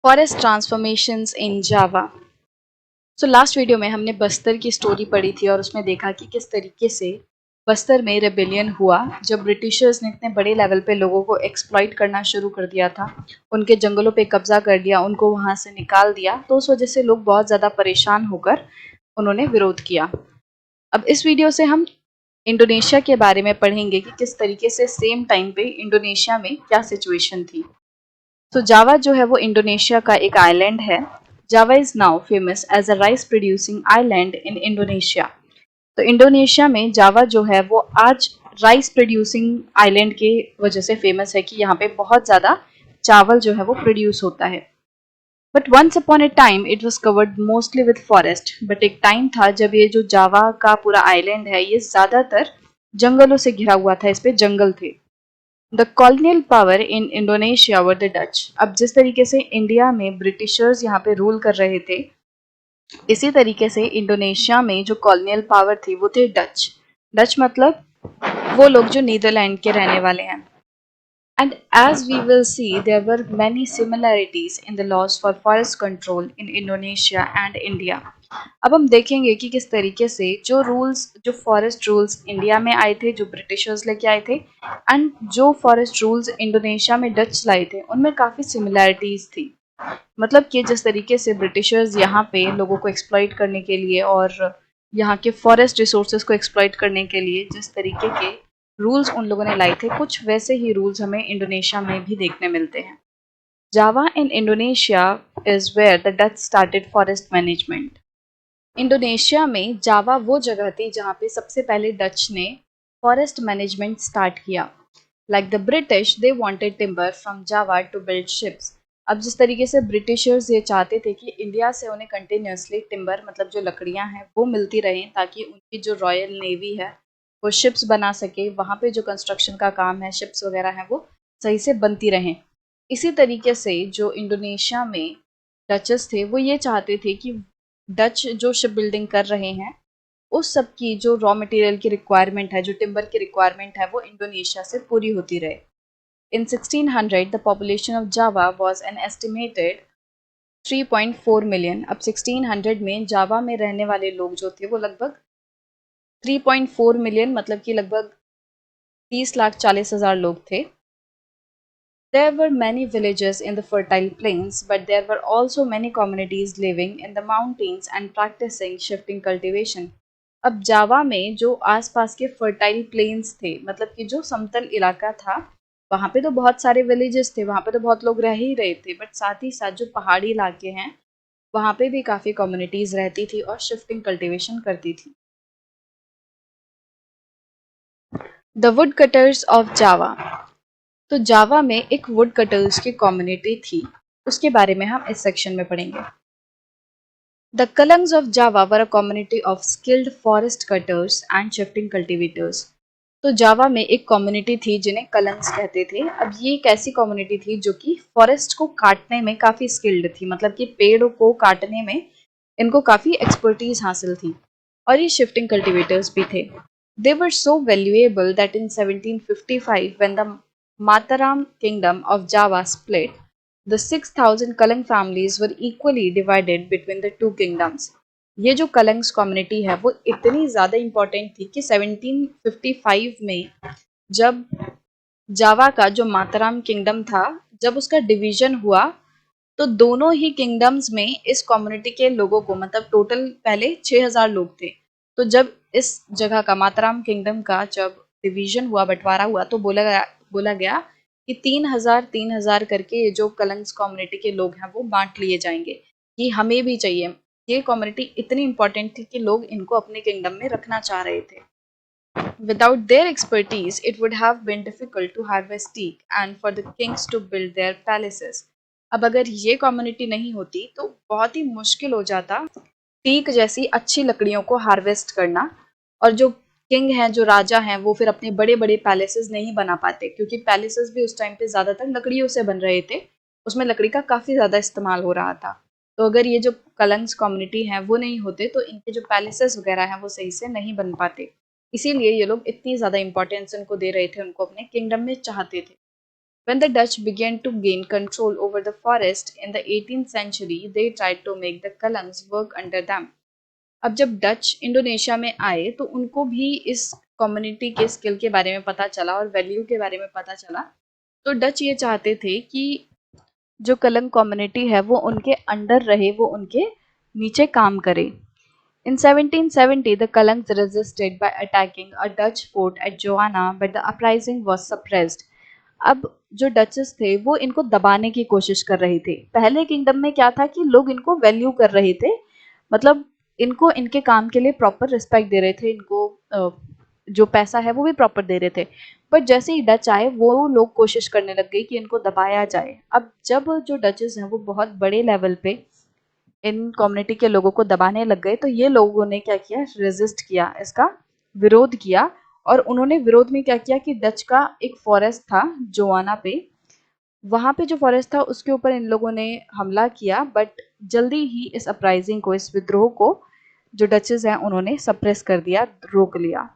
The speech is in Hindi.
फॉरेस्ट ट्रांसफॉर्मेशंस इन जावा। सो लास्ट वीडियो में हमने बस्तर की स्टोरी पढ़ी थी और उसमें देखा कि किस तरीके से बस्तर में रेबेलियन हुआ जब ब्रिटिशर्स ने इतने बड़े लेवल पे लोगों को एक्सप्लॉइट करना शुरू कर दिया था, उनके जंगलों पे कब्जा कर दिया, उनको वहां से निकाल दिया। तो उस वजह से लोग बहुत ज़्यादा परेशान होकर उन्होंने विरोध किया। अब इस वीडियो से हम इंडोनेशिया के बारे में पढ़ेंगे कि किस तरीके से सेम टाइम पे इंडोनेशिया में क्या सिचुएशन थी। तो जावा जो है वो इंडोनेशिया का एक आइलैंड है। Java is now famous as a rice producing island in Indonesia. तो इंडोनेशिया में जावा जो है वो आज राइस प्रोड्यूसिंग आइलैंड के वजह से फेमस है कि यहाँ पे बहुत ज़्यादा चावल जो है वो प्रोड्यूस होता है। But once upon a time it was covered mostly with forest. But एक टाइम था जब ये जो जावा का पूरा आइलैंड है ये ज़्यादातर जंगलों से घिरा हुआ था, इस पे जंगल थे। The colonial power in Indonesia were the Dutch. अब जिस तरीके से इंडिया में ब्रिटिशर्स यहाँ पे रूल कर रहे थे, इसी तरीके से इंडोनेशिया में जो कॉलोनियल पावर थी वो थे डच। डच मतलब वो लोग जो नीदरलैंड के रहने वाले हैं। And as we will see, there were many similarities in the laws for forest control in Indonesia and India. अब हम देखेंगे कि किस तरीके से जो रूल्स, जो फॉरेस्ट रूल्स इंडिया में आए थे, जो ब्रिटिशर्स लेके आए थे, एंड जो फॉरेस्ट रूल्स इंडोनेशिया में डच लाए थे, उनमें काफ़ी सिमिलैरिटीज थी। मतलब कि जिस तरीके से ब्रिटिशर्स यहाँ पे लोगों को एक्सप्लॉइट करने के लिए और यहाँ के फॉरेस्ट रिसोर्सेज को एक्सप्लॉइट करने के लिए जिस तरीके के रूल्स उन लोगों ने लाए थे, कुछ वैसे ही रूल्स हमें इंडोनेशिया में भी देखने मिलते हैं। Java in Indonesia is where the Dutch started forest management. Indonesia में जावा वो जगह थी जहाँ पे सबसे पहले डच ने फॉरेस्ट मैनेजमेंट स्टार्ट किया। Like the British, they wanted timber from Java to build ships. अब जिस तरीके से ब्रिटिशर्स ये चाहते थे कि इंडिया से उन्हें कंटिन्यूसली टिम्बर मतलब जो लकड़ियां हैं वो मिलती रहें, ताकि उनकी जो रॉयल नेवी है वो शिप्स बना सके, वहाँ पे जो कंस्ट्रक्शन का काम है, शिप्स वगैरह हैं वो सही से बनती रहें। इसी तरीके से जो इंडोनेशिया में डचेस थे वो ये चाहते थे कि डच जो शिप बिल्डिंग कर रहे हैं उस सब की जो रॉ मटेरियल की रिक्वायरमेंट है, जो टिम्बर की रिक्वायरमेंट है, वो इंडोनेशिया से पूरी होती रहे। In 1600, the population of Java was an estimated 3.4 million. अब 1600 में जावा में रहने वाले लोग जो थे वो लगभग 3.4 मिलियन, मतलब कि लगभग 30,40,000 लोग थे। There were many villages in the fertile plains, but there were also many communities living in the mountains and practicing shifting cultivation. अब जावा में जो आसपास के फर्टाइल प्लेन्स थे, मतलब कि जो समतल इलाका था, वहाँ पे तो बहुत सारे विलेजेस थे, वहाँ पे तो बहुत लोग रह ही रहे थे, बट साथ ही साथ जो पहाड़ी इलाके हैं वहाँ पे भी काफ़ी कम्युनिटीज़ रहती थी और शिफ्टिंग कल्टीवेशन करती थी। The wood cutters of Java. तो जावा में एक वुड कटर्स की कम्युनिटी थी, उसके बारे में हम इस सेक्शन में पढ़ेंगे। The Kalangs of Java were a community of skilled forest cutters and shifting cultivators. तो जावा में एक कम्युनिटी थी जिन्हें कलंग्स कहते थे। अब ये एक ऐसी कम्युनिटी थी जो कि फॉरेस्ट को काटने में काफ़ी स्किल्ड थी, मतलब कि पेड़ों को काटने में इनको काफ़ी एक्सपर्टीज हासिल थी, और ये शिफ्टिंग कल्टीवेटर्स भी थे। They were so valuable that in 1755 when the Mataram kingdom of Java split, the 6,000 Kalang families were equally divided between the two kingdoms. ये जो कलंग्स कम्युनिटी है वो इतनी ज़्यादा इम्पोर्टेंट थी कि 1755 में जब जावा का जो माताराम किंगडम था, जब उसका डिवीजन हुआ, तो दोनों ही किंगडम्स में इस कम्युनिटी के लोगों को, मतलब टोटल पहले 6,000 लोग थे, तो जब इस जगह का माताराम किंगडम का जब डिवीजन हुआ, बंटवारा हुआ, तो बोला गया कि 3,000 करके ये जो कलंग्स कम्युनिटी के लोग हैं वो बांट लिए जाएंगे, कि हमें भी चाहिए। ये कम्युनिटी इतनी इंपॉर्टेंट थी कि लोग इनको अपने किंगडम में रखना चाह रहे थे। Without their expertise, it would have been difficult to harvest teak and for the kings to build their palaces. अब अगर ये कम्युनिटी नहीं होती तो बहुत ही मुश्किल हो जाता टीक जैसी अच्छी लकड़ियों को हार्वेस्ट करना, और जो किंग हैं, जो राजा हैं, वो फिर अपने बड़े बड़े पैलेसेस नहीं बना पाते, क्योंकि पैलेसेस भी उस टाइम पे ज़्यादातर लकड़ियों से बन रहे थे, उसमें लकड़ी का काफ़ी ज़्यादा इस्तेमाल हो रहा था। तो अगर ये जो कलंग्स कम्युनिटी हैं वो नहीं होते तो इनके जो पैलेसेस वगैरह हैं वो सही से नहीं बन पाते। इसीलिए ये लोग इतनी ज़्यादा इंपॉर्टेंस उनको दे रहे थे, उनको अपने किंगडम में चाहते थे। When the Dutch began to gain control over the forest in the 18th century, they tried to make the Kalangs work under them. अब जब डच इंडोनेशिया में आए तो उनको भी इस कम्युनिटी के स्किल के बारे में पता चला और वैल्यू के बारे में पता चला। तो डच ये चाहते थे कि जो कलंग कम्युनिटी है वो उनके अंडर रहे, वो उनके नीचे काम करे। In 1770, the Kalangs resisted by attacking a Dutch fort at Joanna, but the uprising was suppressed. अब जो डचेस थे वो इनको दबाने की कोशिश कर रहे थे। पहले किंगडम में क्या था कि लोग इनको वैल्यू कर रहे थे, मतलब इनको इनके काम के लिए प्रॉपर रिस्पेक्ट दे रहे थे, इनको जो पैसा है वो भी प्रॉपर दे रहे थे। बट जैसे ही डच आए वो लोग कोशिश करने लग गए कि इनको दबाया जाए। अब जब जो डचेस हैं वो बहुत बड़े लेवल पे इन कम्युनिटी के लोगों को दबाने लग गए, तो ये लोगों ने क्या किया, रेजिस्ट किया, इसका विरोध किया। और उन्होंने विरोध में क्या किया कि डच का एक फॉरेस्ट था जोआना पे, वहां पे जो फॉरेस्ट था उसके ऊपर इन लोगों ने हमला किया। बट जल्दी ही इस अपराइजिंग को, इस विद्रोह को जो डचेस हैं उन्होंने सप्रेस कर दिया, रोक लिया।